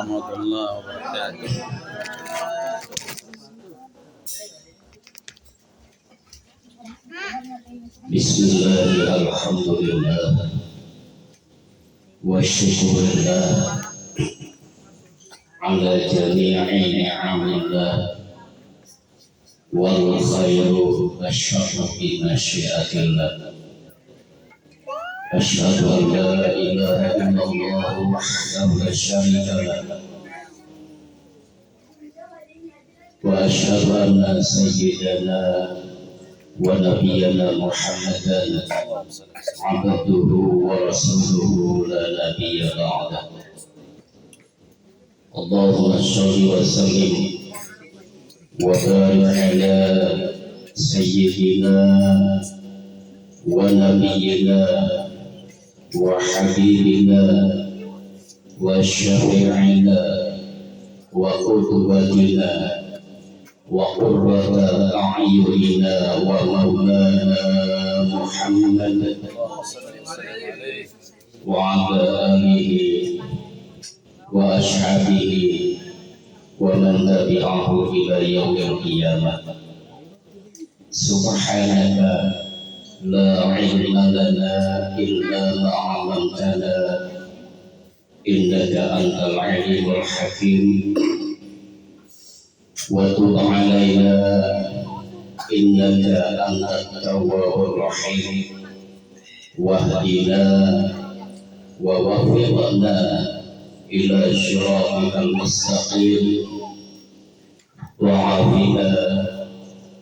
warahmatullahi wabarakatuh. Bismillahirrahmanirrahim. Alhamdulillah wa syukurillah ala jami'i ni'amillah wal khairu wasyarru bi masyiatillah. Asyhadu an la ilaha illallah wahdahu la syarika lah wa asyhadu anna sayyidana wa nabiyyana Muhammadan abduhu wa rasuluhu la nabiyya ba'dah. Allahumma shalli wa sallim wa barik ala sayyidina wa nabiyyina wa habibina wa syafi'ina wa qudwatina wa qurrata a'yunina wa maulana Muhammad wa ala alihi wa ashabihi wa man tabi'ahu ila yaumil qiyamah. Subhanaka la ilma lana illa ma 'allamtana innaka antal alimul hakim. Wa tub 'alaina innaka antat tawwabur rahim. Wahdina wa waffiqna ila shiratikal mustaqim. Wa'afina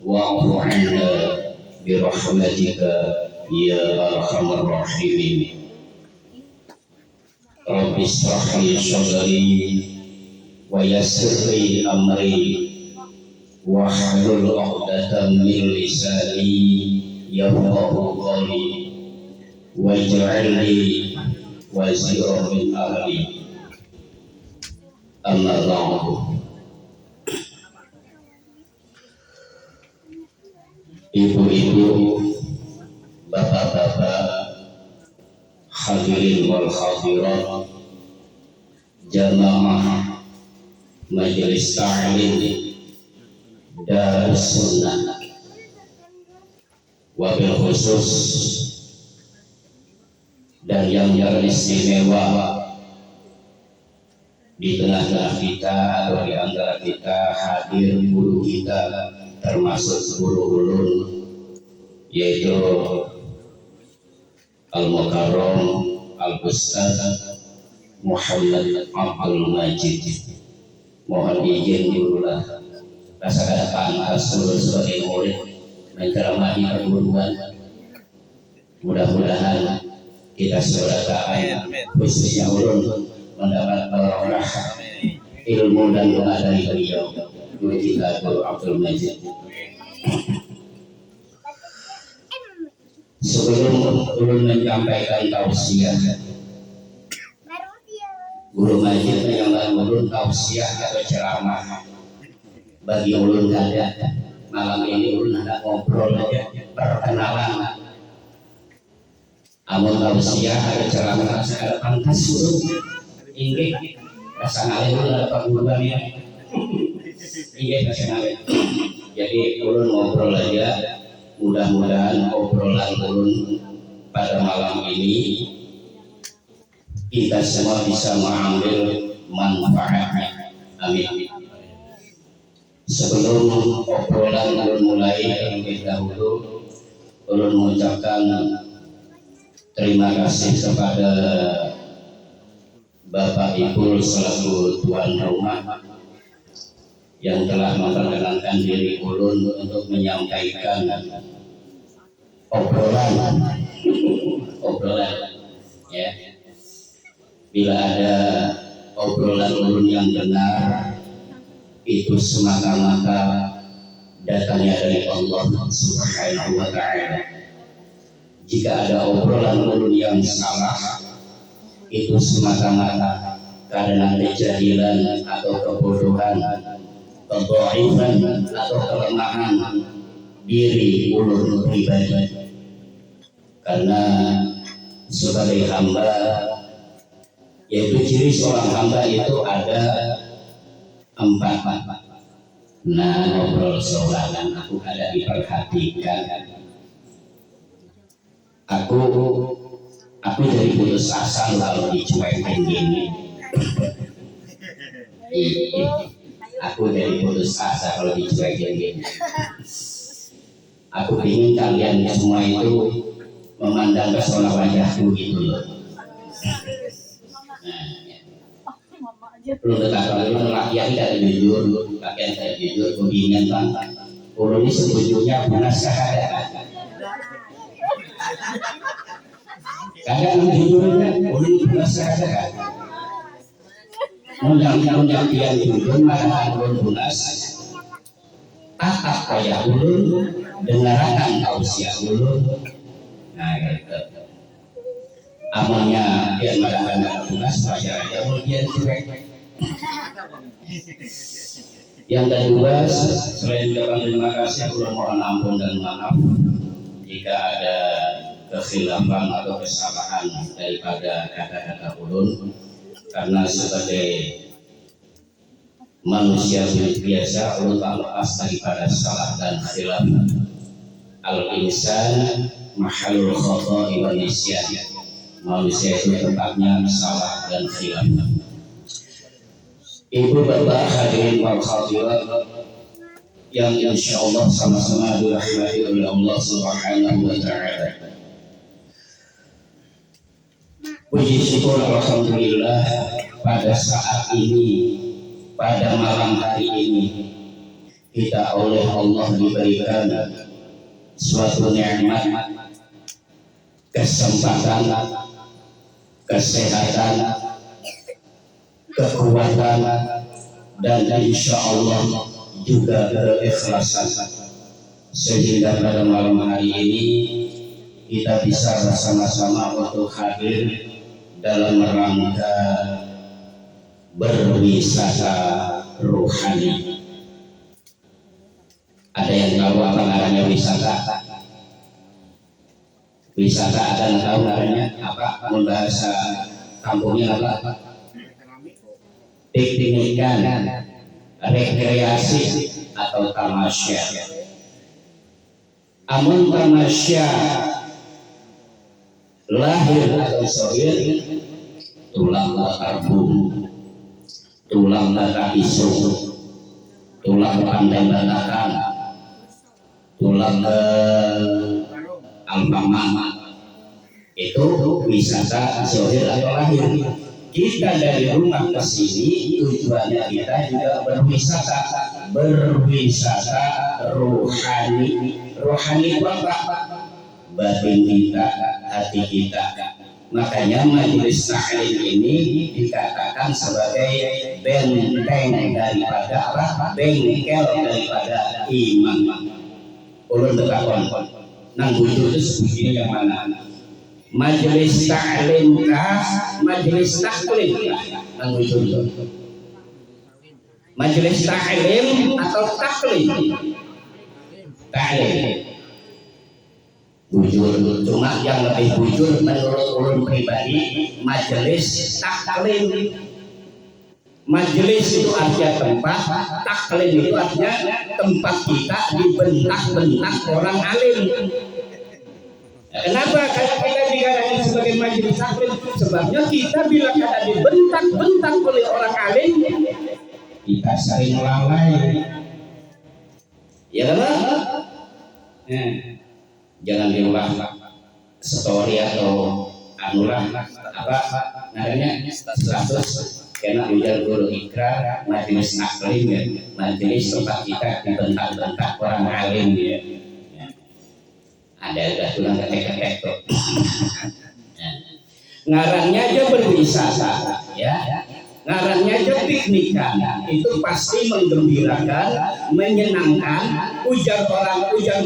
wa'fu 'anna birahmatika ya arhamar rahimin. Rabbi shrah li sadri wa yassir li amri wahlul 'uqdatam min lisani yafqahu qawli waj'al li waziran min ahli. Amma ba'du. Ibu-ibu, bapak-bapak, hadirin wal hadirat, jamaah majelis ta'lim Darus Sunnah, wabil khusus dan yang teristimewa di tengah-tengah kita atau di antara kita hadir guru kita, termasuk guru ulun, yaitu Al-Mukarram Al-Ustaz Muhammad Abdul Majid. Mohon izin diulah rasa pantas sebagai murid menceramahi perguruan. Mudah-mudahan kita sebagai khususnya ulun mendapat barokah ilmu dan doa dari beliau, guru kita Guru Abdul Majid. Sebelum ulun menyampaikan tausiah, Guru Majid menyampaikan ulun tausiah atau ceramah bagi ulun ada. Malam ini ulun ada ngobrol aja, perkenalan. Amun tausiah ada ceramah secara pantas ulun inggih rasa ngalih ulun ada paguyubannya. Inggih rasa ngalih. Jadi ulun ngobrol aja. Mudah-mudahan obrolan ulun pada malam ini kita semua bisa mengambil manfaatnya. Amin. Sebelum obrolan ulun mulai terlebih dahulu, ulun mengucapkan terima kasih kepada Bapak Ibu selaku tuan rumah yang telah memperkenankan diri ulun untuk menyampaikan obrolan ya. Bila ada obrolan ulun yang benar, itu semata-mata datangnya dari Allah Subhanahu wa ta'ala. Jika ada obrolan ulun yang salah, itu semata-mata karena kejahilan atau kebodohan, kedhaifan atau kelemahan diri ulun pribadi. Karena sebagai hamba yaitu ciri seorang hamba itu ada 4. Nah, ngobrol soalan aku ada diperhatikan. Aku jadi putus asa kalau dicuekin gini. Aku jadi putus asa kalau dicuekin gini. Aku ingin kalian semua itu memandang pesona wajahku gitu loh. Lu tetap kalau laki-laki tidak jujur, laki-laki tidak jujur, kebingungan banget. Kalau ini sebetulnya bunas kagak. Kagak jujurnya, kalau ini bunas kagak. Undang-undang yang jujur malah ulun bunas. Tatap kaya ulun, dengarkan tausiah ulun. Nah gitu. Amalnya yang malah bunas wajar aja, kemudian cuek. Yang kedua, selain ucapan terima kasih, aku mohon ampun dan maaf jika ada kekhilafan atau kesalahan daripada kata-kata ulun, karena sebagai manusia biasa ulun tak lepas daripada salah dan khilaf. Al-insan mahalul khata'i wa nisyan. Manusia itu tempatnya salah dan khilaf. Ibu bapak hadirin wal hadirat yang insyaallah sama-sama dirahmati oleh Allah Subhanahu wa taala. Puji syukur alhamdulillah pada saat ini, pada malam hari ini kita oleh Allah diberikan suatu nikmat, kesempatan, kesehatan, kekuatan, dan insya Allah juga keikhlasan, sehingga pada malam hari ini kita bisa bersama-sama untuk hadir dalam rangka berwisata rohani. Ada yang tahu apa namanya wisata? Wisata ada yang tahu namanya apa? Bahasa kampungnya apa? Piknikan, rekreasi atau tamasya. Amun tamasya lahir atau sohir, tulang karbun, tulang kata isu, tulang pandai batakan, tulang alfamama, itu wisata sohir atau lahir. Kita dari rumah ke sini tujuannya kita juga berwisata rohani. Rohani itu apa? Batin kita, hati kita. Makanya majelis taklim ini dikatakan sebagai benteng daripada apa? Bengkel daripada iman. Ulun tekakon, nang bujur itu sebegini yang mana? Majelis taklim kah? Majelis taklim nang bujur. Majelis taklim atau taklim? Taklim. Bujur, cuma yang lebih bujur menurut ulun pribadi majelis taklim. Majelis itu artinya tempat, taklim itu artinya tempat kita dibentak-bentak orang alim. Kenapa kalau kita dikatakan sebagai majelis taklim? Sebabnya kita bila kita dibentak-bentak oleh orang alim, kita sering lalai. Ya kan? Jangan diulang story atau anulah apa namanya status karena ujar guru ikrar majelis taklim ya, majelis tempat kita dibentak-bentak orang alim ya. Ada udah tulang ketek-ketek tuh. Ngarannya aja berwisata ya. Ngarannya aja piknikan, itu pasti menggembirakan, menyenangkan, ujar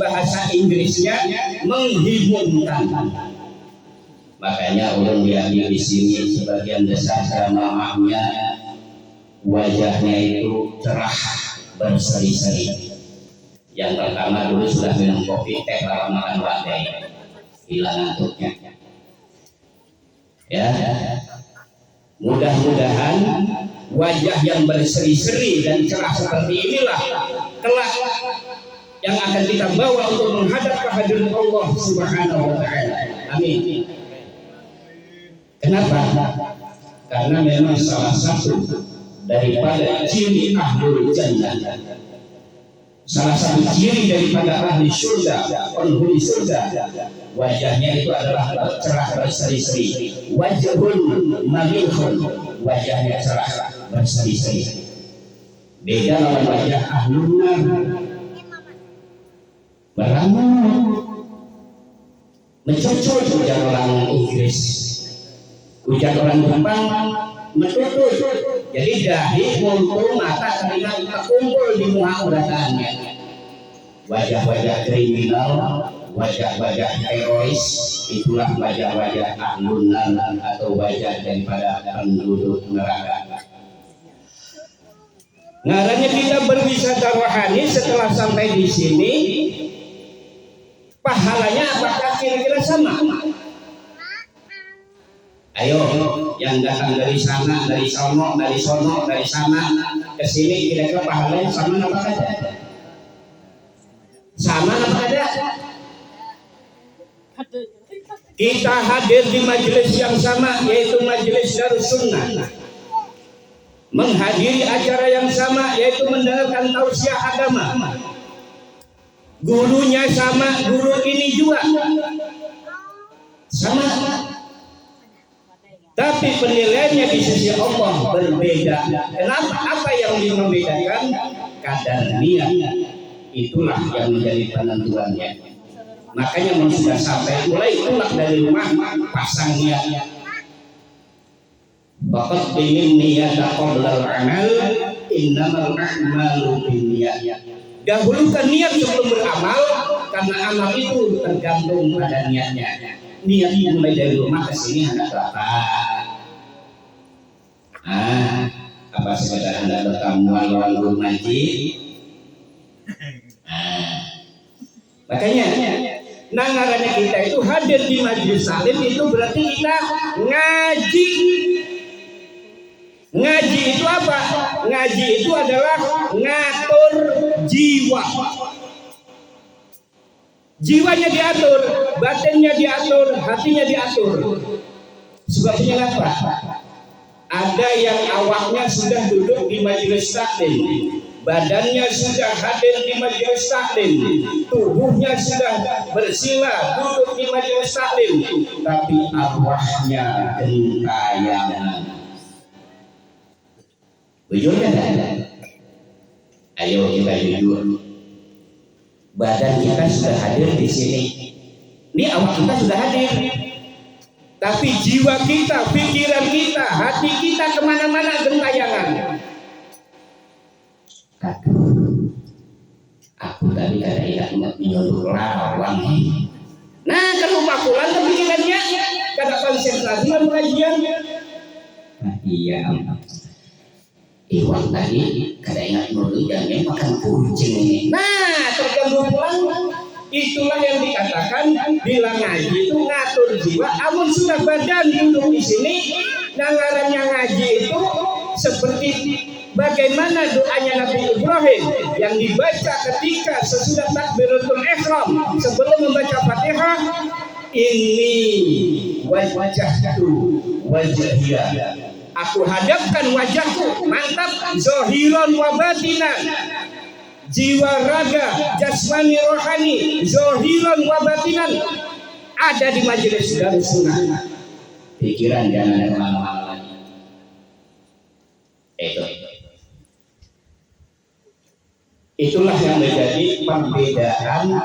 bahasa Inggrisnya menghiburkan. Makanya ulun lihat di sini sebagian besar jamaahnya wajahnya itu cerah berseri-seri. Yang pertama dulu sudah minum kopi teh lawan makan wadai, hilang ngantuknya. Ya. Mudah-mudahan wajah yang berseri-seri dan cerah seperti inilah kelak yang akan kita bawa untuk menghadap kehadiran Allah Subhanahu wa taala. Amin. Kenapa? Karena memang salah satu daripada ciri ahlul jannah, salah satu ciri daripada ahli surga, penghuni surga, wajahnya itu adalah cerah berseri-seri. Wajhun malihun, wajahnya cerah berseri-seri. Beda lawan wajah ahlul nar, meramu, mencucur, ujar orang Inggris, ujar orang Jepang, menutup. Jadi dahi, mulut, mata, telinga terkumpul di muka uratannya. Wajah-wajah kriminal, wajah-wajah teroris, itulah wajah-wajah ahlun nar atau wajah daripada penduduk neraka. Ngarannya kita berwisata rohani setelah sampai di sini, pahalanya apakah kira-kira sama? Ayo, yang datang dari sana, dari sono, dari sana ke sini, kira-kira pahalanya sama apa ada? Sama apa ada? Kita hadir di majelis yang sama, yaitu majelis Darus Sunnah. Menghadiri acara yang sama, yaitu mendengarkan tausiah agama. Gurunya sama, guru ini juga sama. Tapi penilaiannya di sisi Allah berbeda. Kenapa? Apa yang membedakan? Kadar niat. Itulah yang menjadi penentuannya. Makanya sudah sampai mulai pulang dari rumah, pasang niatnya. Faqaddim niyata qabla al-amal, innamal a'malu binniyat. Dahulukan niat sebelum beramal, karena amal itu tergantung pada niatnya. Niat mulai dari rumah ke sini hendak apa? Apa sekedar hendak bertamu lawan guru ngaji? Makanya ngarannya kita itu hadir di majelis salim itu berarti kita ngaji. Ngaji itu apa? Ngaji itu adalah ngatur jiwa. Jiwanya diatur, batinnya diatur, hatinya diatur. Sebabnya apa? Ada yang awaknya sudah duduk di majelis taklim, badannya sudah hadir di majelis taklim, tubuhnya sudah bersila duduk di majelis taklim, tapi arwahnya gentayangan. Bujurnya ada. Ayo kita jujur. Badan kita sudah hadir di sini. Ini awak kita sudah hadir. Tapi jiwa kita, pikiran kita, hati kita kemana-mana gentayangan. Aku tadi ada ingat menyuruh lawang. Nah, kalau pakulan kepikirannya, kata konsentrasi pengajian. Nah, iya. Iwan tadi kada ingat dulu jangan makan kucing ini. Nah, terganggu pulang. Itulah yang dikatakan bila ngaji itu ngatur jiwa. Amun sudah badan duduk di sini, ngarannya ngaji itu seperti bagaimana doanya Nabi Ibrahim yang dibaca ketika sesudah takbiratul ihram sebelum membaca Fatihah. Ini wajahku wajahnya. Aku hadapkan wajahku, mantap, zohiron wa batinan, jiwa raga, jasmani rohani, zohiron wa batinan, ada di majelis Darus Sunnah. Pikiran jangan kemana-mana lagi. Itulah yang menjadi perbedaan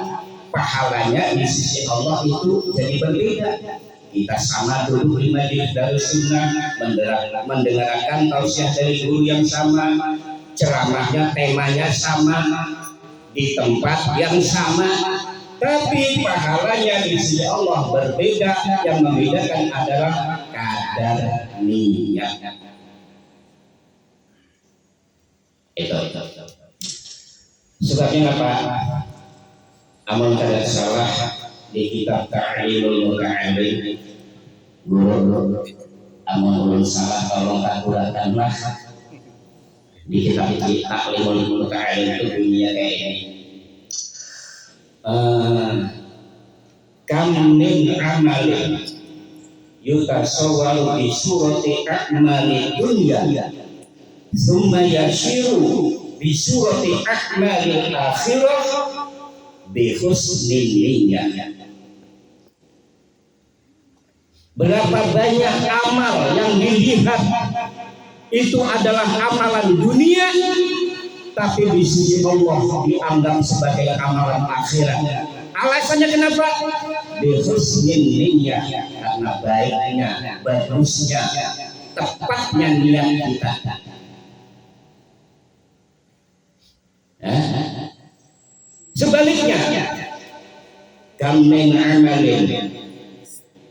pahalanya di sisi Allah itu jadi berbeda. Kita sama duduk di majelis Darus Sunnah, mendengarkan tausiah dari guru yang sama, ceramahnya temanya sama, di tempat yang sama, tapi pahalanya di sisi Allah berbeda. Yang membedakan adalah kadar niat. Itu. Sebabnya apa? Amal kada salah di kitab Ta'limul Muta'allim, guru Amun ulun salah tolong kagurakanlah di kitab Taklimul Muta'alim itu dunia kayak ini. Kam min amalin yutasawwaru bi surati a'mali dunya thumma yashiru bi surati a'mali akhirah bi husnil niyyah. Berapa banyak amal yang dilihat itu adalah amalan dunia, tapi di sisi Allah dianggap sebagai amalan akhirat. Alasannya kenapa? Bihusnin niyyah, karena baiknya, bagusnya, tepatnya niat kita. Sebaliknya, kam min amalin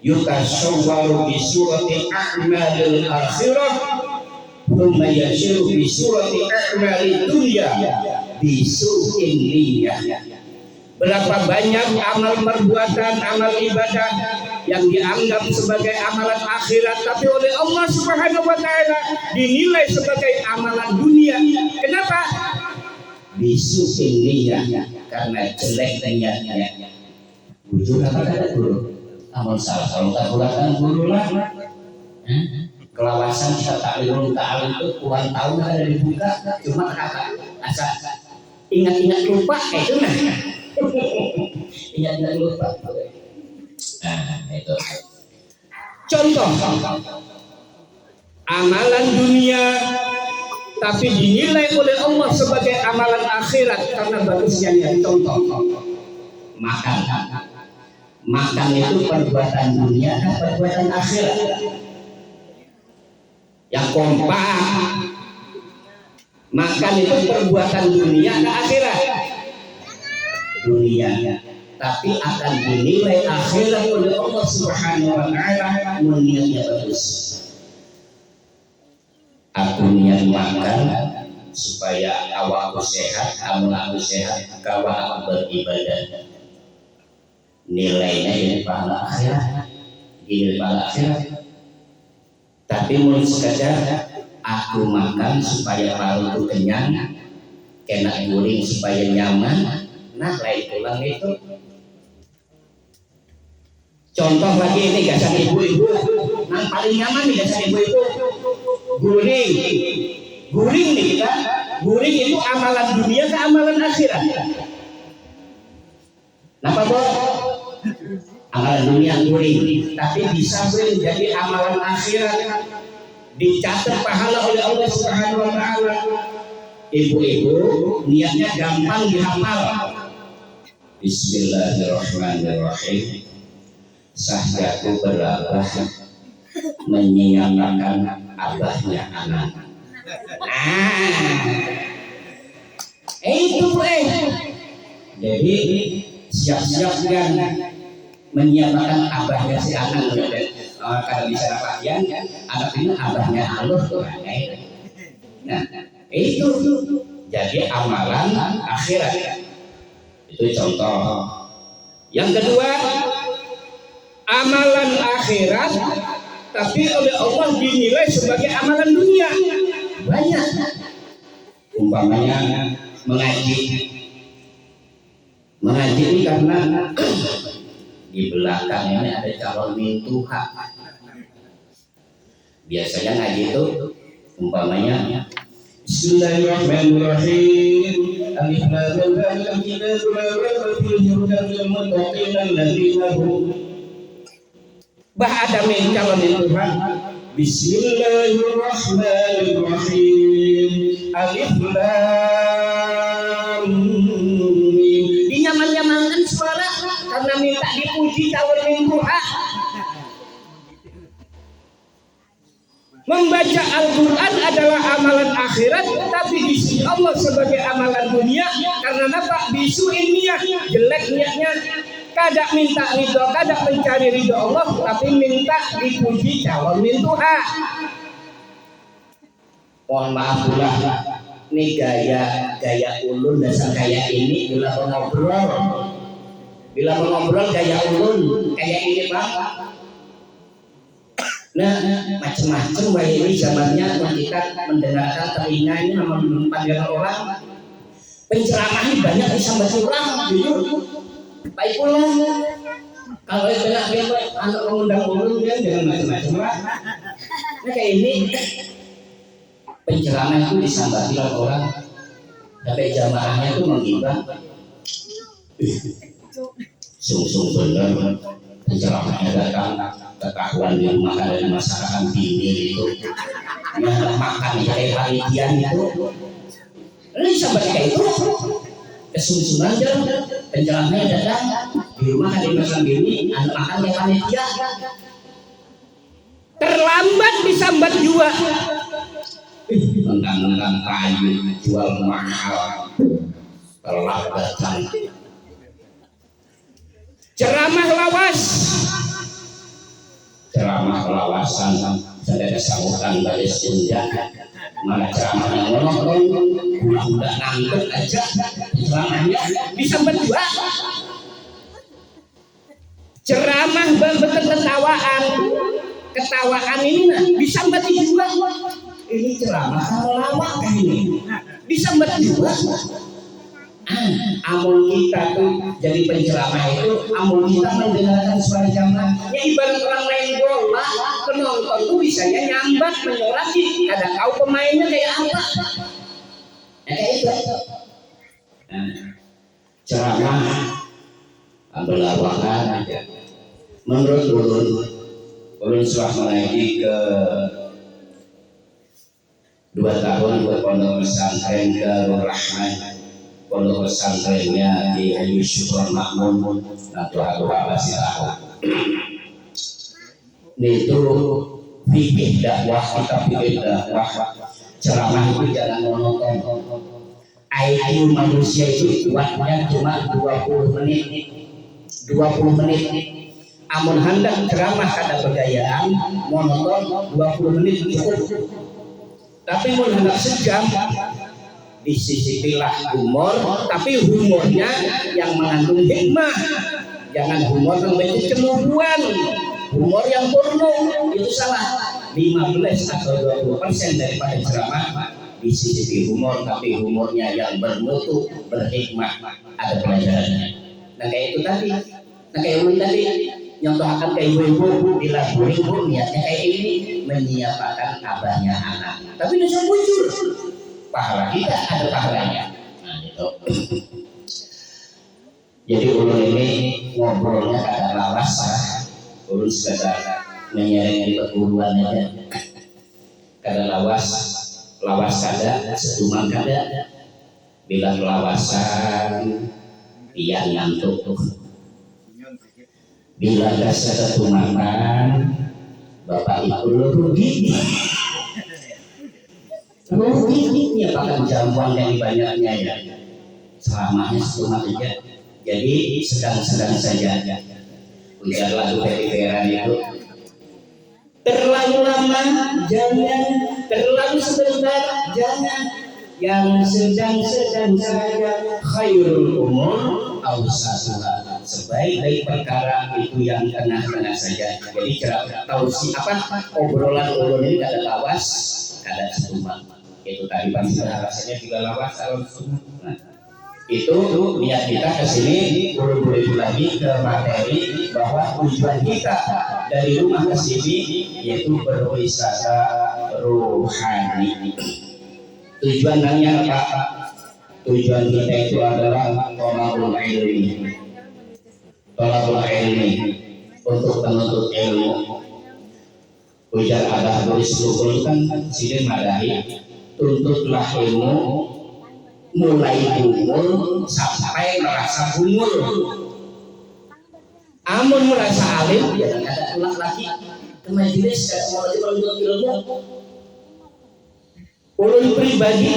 yutasawwaru bi surati a'malil akhirah thumma yashiru bi surati a'malid dunya bi su'in niyyah. Berapa banyak amal perbuatan, amal ibadah yang dianggap sebagai amalan akhirat, tapi oleh Allah Subhanahu wa taala dinilai sebagai amalan dunia. Kenapa? Bi su'in niyyah, karena jelek niatnya. Bujur apa kata guru? Amal salah kalau tak gulakan guru lah. Kelawasan kita taklimul ta'alim itu puluhan tahun ada dibuka, cuma kata asal ingat-ingat lupa itu nah. Ingat-ingat lupa. Nah, itu. Contoh amalan dunia tapi dinilai oleh Allah sebagai amalan akhirat karena bagusnya niat. Contoh makan itu perbuatan dunia dan perbuatan akhirat. Yang kompak makan itu perbuatan dunia ke akhirat. Dunia, tapi akan dinilai akhirat oleh Allah Subhanahu wa taala niatnya bagus. Aku niat makan supaya awakku sehat, amun aku sehat, kawan aku beribadah. Nilainya jadi pahala akhirat, jadi pahala akhirat. Tapi mulai sekadar aku makan supaya perutku kenyang, kena guring supaya nyaman. Nah, lain pulang itu. Contoh lagi ini gasan ibu-ibu, yang paling nyaman nih gasan ibu-ibu, guring. Guring nih kita, guring itu amalan dunia ke amalan akhirat. Kenapa Bos? Amalan dunia guring, tapi bisa menjadi amalan akhirat, dicatat pahala oleh Allah Subhanahu wa taala. Ibu-ibu niatnya gampang dihafal. Bismillahirrahmanirrahim. Sahdaku berabah menyiapkan abahnya anak. Itu jadi siap-siapkan menyiapkan abahnya si anak. Kalau bisa pakaian anak ini abahnya Allah tuh. Nah, itu jadi amalan akhirat. Itu contoh. Yang kedua, amalan akhirat tapi oleh Allah dinilai sebagai amalan dunia. Banyak. Umpamanya mengaji ini karena di belakang ini ada calon mintuha. Biasanya ngaji itu umpamanya Bismillahirrahmanirrahim. Alif lam mim dzalika kitabul la raiba fihi hudan lil muttaqin alladzina hum. Bah ada min calon Tuhan. Bismillahirrahmanirrahim. Alif lam mim. Dinyaman-nyamankan suara karena minta dipuji calon Tuhan. Membaca Al-Quran adalah amalan akhirat, tapi di sisi Allah sebagai amalan dunia. Karena apa? Bisuin niat, jelek niatnya. Kadang minta ridho, kadang mencari ridho Allah, tapi minta dipuji calon Tuhan. Mohon maaf pula, ini gaya ulun dasar kayak ini bila mengobrol gaya ulun kayak ini Pak. Nah, macam-macam bayi ini zamannya kita mendengarkan telinga ini nama panggilan orang. Penceramah ini banyak disambat orang, jujur. Baik pula. Kalau itu nak dia anak mengundang ulun dia jangan macam-macam lah. Nah kayak ini penceramah itu disambati orang, tapi jamaahnya itu menghibah. Sung-sung bener penceramahnya datang ketahuan di rumah dari masyarakat ini itu yang makan kayak panitian itu ini sampai kayak itu kesunsunan aja penceramahnya datang di rumah dari masyarakat ini anak makan kayak panitia terlambat disambat juga mentang-mentang kayu jual mahal telah datang ceramah lawasan sedang sambutan dari Sunda mana ceramahnya ngomong udah nangkep aja ceramahnya bisa berdua ceramah betul ketawaan ini bisa berdua ini ceramah lawak ini bisa berdua amun kita tuh jadi penceramah itu amun kita mendengarkan suara jamaah ya ibarat orang main bola penonton tuh bisanya nyambat menyoraki ada kau pemainnya kayak apa kayak itu ceramah berlawakan menurut ulun setelah mengaji ke 2 tahun ke pondok pesantren Darul Rahman pondok pesantrennya di Haji Syukron Makmun atau apa sih tahu itu fikih dakwah kita fikih dakwah ceramah itu jangan monoton IQ manusia itu kuatnya cuma 20 menit amun hendak ceramah kada bergayaan monoton 20 menit cukup tapi mun hendak sejam disisipilah humor tapi humornya yang mengandung hikmah jangan humor yang bentuk cemburuan humor yang porno itu salah 15 atau 20% daripada ceramah disisipi humor tapi humornya yang bermutu berhikmah ada pelajarannya nah kayak itu tadi nah kayak ini tadi nyontohkan ke ibu-ibu bila ibu niatnya kayak ini menyiapkan abahnya anak tapi bisa muncul pahala kita ada pahalanya nah itu jadi ulun ini ngobrolnya kada lawas ulun sekadar menyaring di perguruan aja kada lawas kada setuman kada bila lawasan dia ngantuk bila ada setumanan bapak ibu rugi ruginya bahkan jamuan yang banyaknya ya selamanya cuma aja jadi sedang-sedang saja ujar lagu dari Peran itu terlalu lama jangan terlalu sebentar jangan yang sedang-sedang saja khairul umur awsatuha sebaik-baik perkara itu yang tengah-tengah saja jadi tahu si apa obrolan ulun ini kada lawas kada setuman itu tadi pasti rasanya juga lawas kalau nah, itu niat kita kesini buru-buru lagi ke materi bahwa tujuan kita dari rumah ke sini yaitu berwisata rohani tujuannya apa tujuan kita itu adalah tolabul ilmi untuk menuntut ilmu ujar ada tulis lukul kan sidin madahi tuntutlah ilmu mulai umur sampai merasa umur amun merasa alim jangan ada ulah lagi ke majelis mau lagi menuntut ilmu ulun pribadi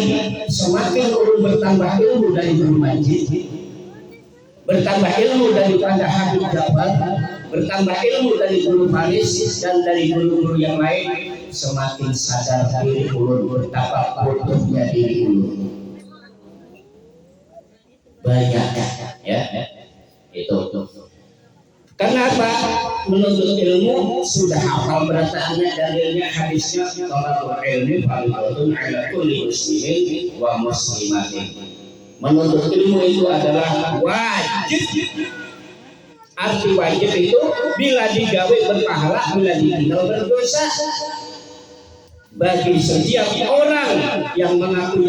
semakin ulun bertambah ilmu dari guru majid bertambah ilmu daripada Habib Jabal bertambah ilmu dari guru Faris dan dari guru-guru yang lain semakin sadar diri ulun betapa bodohnya diri ulun banyak ya itu kenapa menuntut ilmu sudah hafal bacanya, dalilnya, hadisnya, thalabul ilmi fardhun 'ala kulli muslimin wa muslimatin. Menuntut ilmu itu adalah wajib. Arti wajib itu bila digawe berpahala, bila ditinggal berdosa. Bagi setiap orang yang mengaku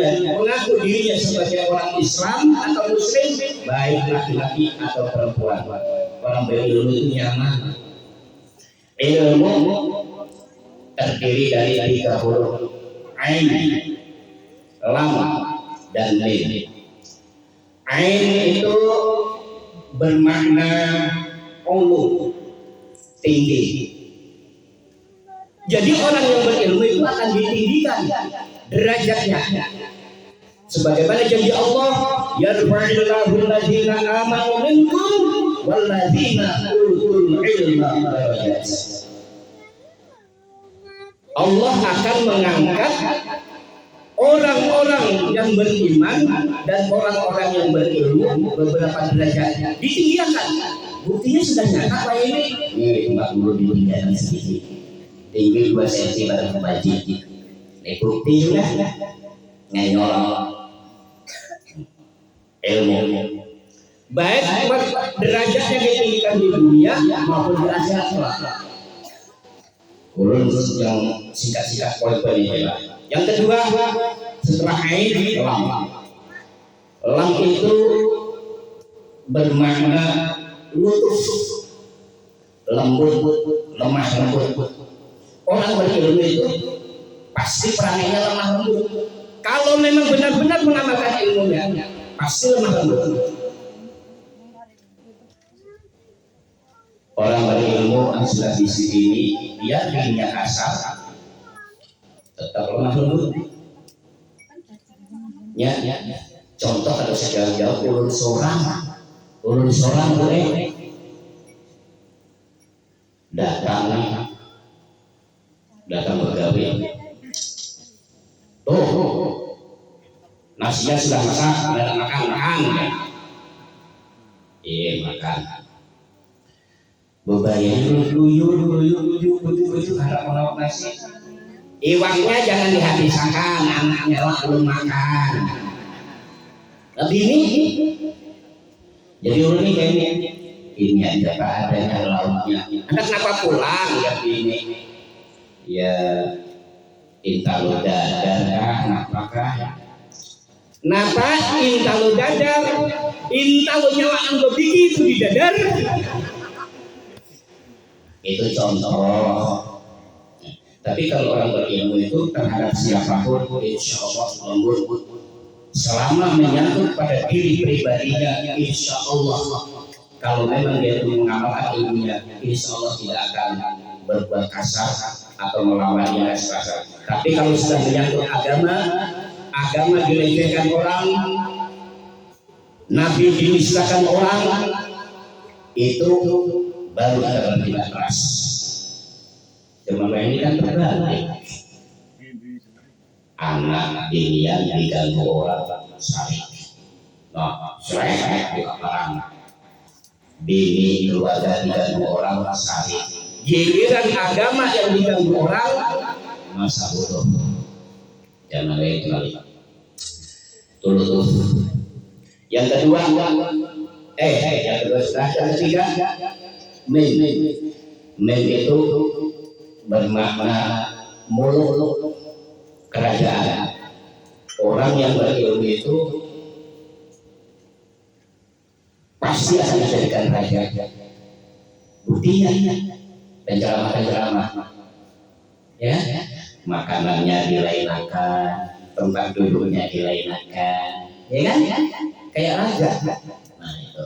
dirinya sebagai orang Islam atau Muslim, baik laki-laki atau perempuan, orang berilmu itu nyaman. Ilmu terdiri dari 3 huruf, ain, lam, dan mim. Ain itu bermakna ulu, tinggi. Jadi orang yang berilmu itu akan ditinggikan derajatnya. Sebagaimana janji Allah, yarfa'illahu alladziina aamanu minkum walladziina utul ilma darajat. Allah akan mengangkat orang-orang yang beriman dan orang-orang yang berilmu beberapa derajat, ditinggikan. Buktinya sudah nyata Pak ini. Ini 40 ditinggikan sedikit. Tinggi 2 cm baru kebaji. Ini bukti juga ngenyolong ilmu. Baik derajatnya ditinggikan di dunia maupun di akhirat. Ulun yang singkat-singkat poin-poin ini. Yang kedua, setelah ain, lam. Lam itu bermakna lutuf, lembut, lemah lembut. Orang berilmu itu pasti perangainya lemah lembut. Kalau memang benar-benar mengamalkan ilmunya, pasti lemah lembut. Orang berilmu yang sudah di sini, dia dirinya kasar, tetap lemah lembut. Ya. Contoh kalau sejauh-jauh ulun seorang boleh datang bergawe. Nasinya sudah masak, ada makan. Makan. Bebayanya luyu harap melawak nasi. Iwaknya jangan dihabiskan, anaknya lah belum makan. Tapi ini, jadi ulun ini aja Pak, adanya lauknya. Anak kenapa pulang ya ini? Ya intalu dadar, napakah? Napa intalu dadar? Intalu nyawaan begitu di dadar? Itu contoh. Tapi kalau orang berilmu itu terhadap siapapun, insya Allah lembut. Selama menyangkut pada diri pribadinya, insya Allah. Kalau memang dia mengamalkan ilmunya, insya Allah tidak akan berbuat kasar atau melawan yang kasar. Tapi kalau sudah menyangkut agama dilecehkan orang, Nabi dinistakan orang, itu baru kita bertindak keras. Cuma ini kan terbalik. Anak dinian diganggu orang saling. Selesai di orang. Bini keluarga diganggu orang saling. Giliran agama yang diganggu orang, masa bodoh. Jangan lagi kali. Tuh. Yang kedua, yang ketiga, mem itu bermakna muluk kerajaan. Orang yang berilmu itu pasti akan dijadikan raja. Buktinya penceramah, ya, makanannya dilainakan, tempat duduknya dilainakan, ya kan? Kayak raja. Nah itu.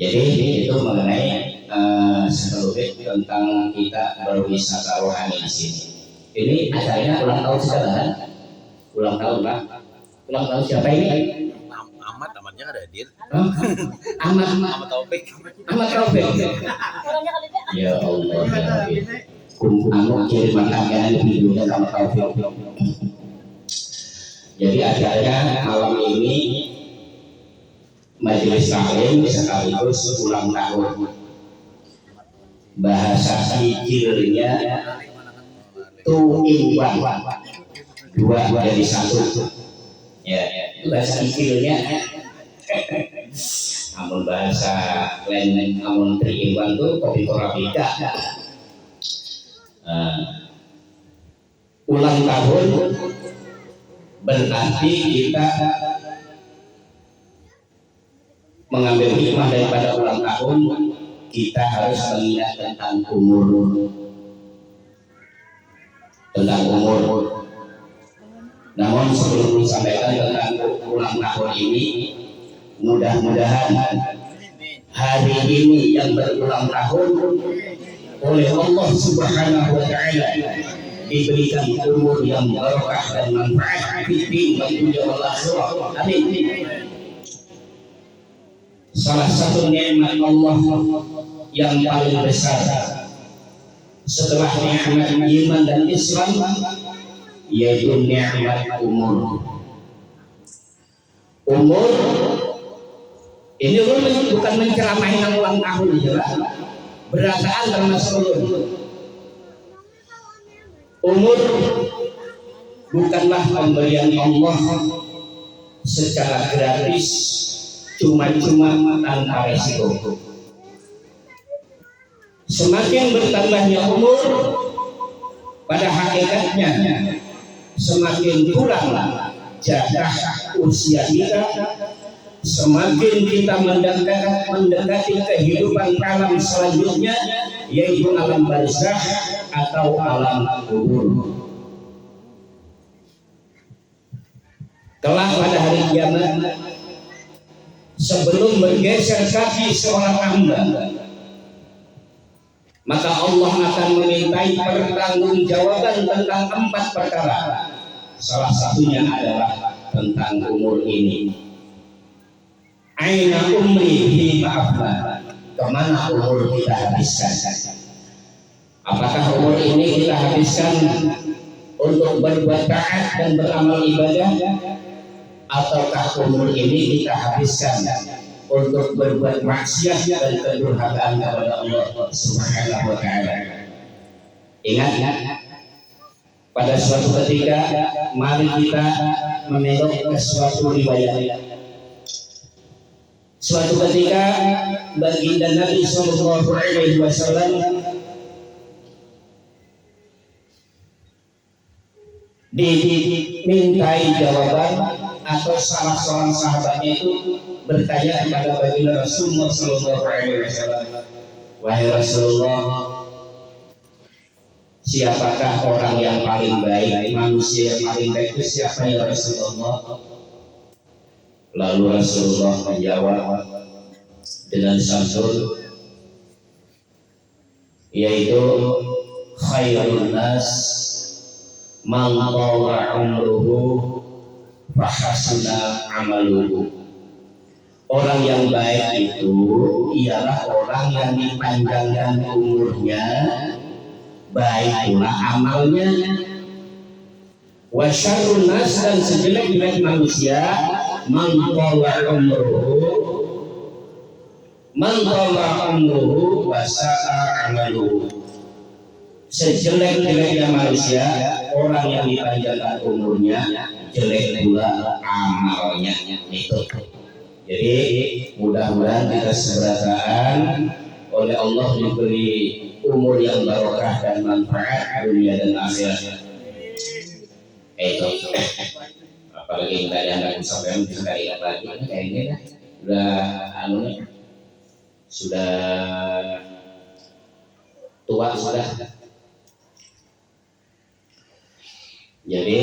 Jadi itu mengenai sedikit tentang kita berwisata rohani di sini. Ini acaranya ulang tahun sudah kan? Ulang tahun Pak. Ulang tahun siapa ini? Amatnya ada hadir. Amat Taufik. Ya Allah. Anu kiriman kalian videonya sama Taufik. Jadi acaranya malam ini majelis taklim sekaligus ulang tahun. bahasa kikirnya two in one, dua jadi satu. Ya, itu bahasa kikirnya. Namun bahasa lain, namun three in one tuh kopi Torabika. Ulang tahun berarti kita mengambil hikmah daripada ulang tahun, kita harus mengingat tentang umur. Namun sebelum disampaikan tentang ulang tahun ini, mudah-mudahan hari ini yang berulang tahun oleh Allah Subhanahu wa Ta'ala diberikan umur yang barokah dan manfaat di dunia wal akhirah. Amin. Salah satu nikmat Allah yang paling besar setelah nikmat iman dan Islam yaitu nikmat umur. Umur ini bukan menceramahi ulang tahun aja, berataan termasuk umur bukanlah pemberian Allah secara gratis, cuma-cuma tanpa resiko. Semakin bertambahnya umur, pada hakikatnya semakin kurang jatah usia kita, semakin kita mendekati kehidupan alam selanjutnya, yaitu alam barzakh atau alam kubur. Kelak pada hari kiamat, sebelum bergeser kaki seorang hamba, maka Allah akan memintai pertanggungjawaban tentang 4 perkara. Salah satunya adalah tentang umur ini. Aina umri fi ma'afna, kemana umur kita habiskan? Apakah umur ini kita habiskan untuk berbuat taat dan beramal ibadah, ataukah umur ini kita habiskan untuk berbuat maksiat dan kedurhakaan kepada Allah Subhanahu wa Ta'ala? Ingat, pada suatu ketika mari kita menengok ke suatu riwayat. Suatu ketika baginda Nabi Sallallahu Alaihi Wasallam dimintai jawaban, atau salah seorang sahabatnya itu bertanya kepada baginda Rasulullah Sallallahu Alaihi Wasallam, wahai Rasulullah, siapakah orang yang paling baik, manusia yang paling baik itu siapa ya Rasulullah? Lalu Rasulullah menjawab dengan santun, yaitu khairun nas man tala umruhu fahasuna amaluhu. Orang yang baik itu ialah orang yang dipanjangkan umurnya, baik pula amalnya. Wa syarrun nas, dan sejelek-jelek manusia, man tala umruhu wa sa'a amaluhu. Sejelek-jeleknya manusia, orang yang dipanjangkan umurnya, jelek pula amalnya. Itu. Jadi mudah-mudahan kita seberasaan oleh Allah diberi umur yang barokah dan manfaat dunia dan akhirat. Itu. Apalagi nggak ada yang sampai sekali lagi kayaknya sudah tua sudah. Jadi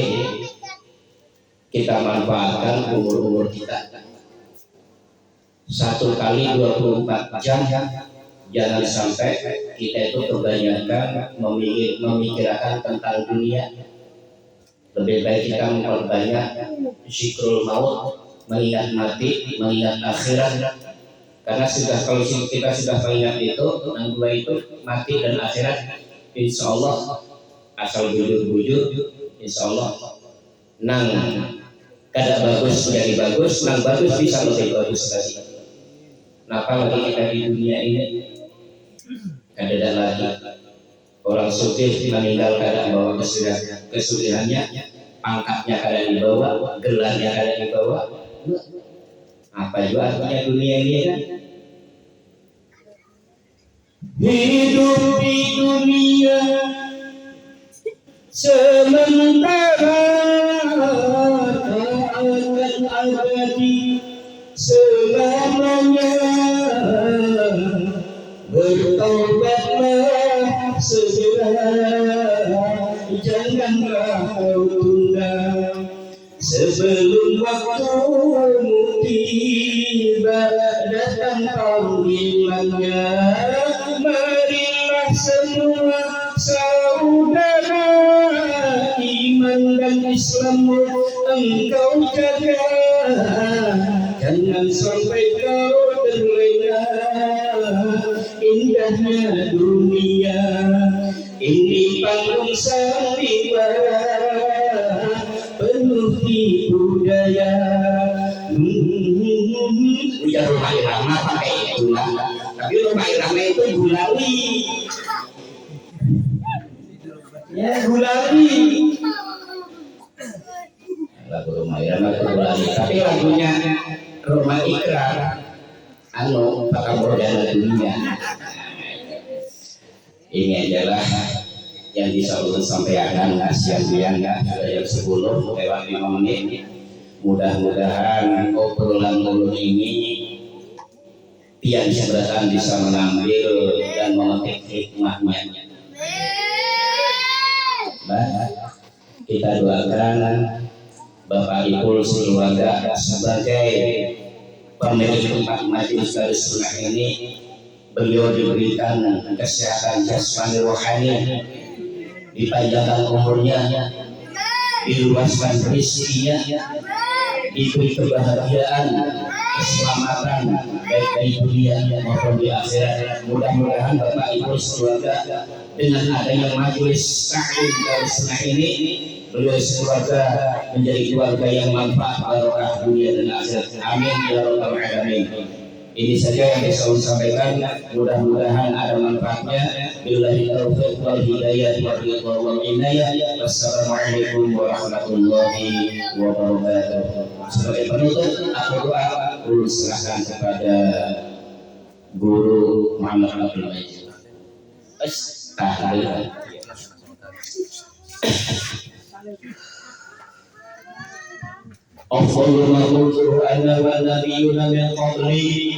kita manfaatkan umur kita. 1 kali 24 jam, jangan sampai kita itu kebanyakan memikirkan tentang dunia. Lebih baik kita memperbanyak zikrul maut, mengingat mati, mengingat akhirat. Karena kalau kita sudah mengingat itu, yang dua itu mati dan akhirat, insya Allah asal bujur-bujur, insya Allah nang kada bagus jadi bagus, nang bagus bisa lebih bagus lagi. Kenapa lagi kita di dunia ini? Ada lagi orang sugih meninggal keadaan bawa kesulitannya, pangkatnya keadaan dibawa, gelarnya keadaan dibawa. Apa juga artinya dunia ini kan? Hidup di dunia sementara tak akan abadi selamanya. Bertobatlah segera, janganlah kau tunda sebelum waktumu tiba datang panggilannya. Marilah semua saudara, iman dan Islammu engkau jaga, jangan sampai kau terlena. Indahnya dunia ini panggung sandiwara, penuh tipu daya. Ya rumah irama pakai itu, tapi rumah irama itu gulali. Ya gulali. Lagu rumah irama itu gulali, tapi lagunya rumah ikrar. Pakam perdana dunia. Ini adalah yang bisa ulun sampaikan siang-siang ya, sudah jam 10 lewat 5 menit. Mudah-mudahan obrolan ulun ini tiang seberatan bisa mengambil dan memetik hikmahnya. Kita doakan Bapak Ibu sekeluarga sebagai pemilik tempat majelis Darus Sunnah ini, beliau diberikan kesehatan jasmani rohani, dipanjangkan umurnya, diluaskan rezekinya, diberi kebahagiaan, keselamatan baik di dunia maupun di akhirat. Mudah-mudahan Bapak Ibu sekeluarga dengan adanya majelis taklim Darus Sunnah ini, beliau sekeluarga menjadi keluarga yang manfaat barokah dunia dan akhirat. Amin ya rabbal alamin. Ini saja yang bisa saya sampaikan. Mudah-mudahan ada manfaatnya. Billahi taufiq wal hidayah wal inayah. Wassalamualaikum warahmatullahi wabarakatuh. Sebagai penutup, aku doa dulu serahkan kepada Guru Muhammad Abdul Majid. Astagfirullah. Allahumma qul ana wa nabiyuna min qabli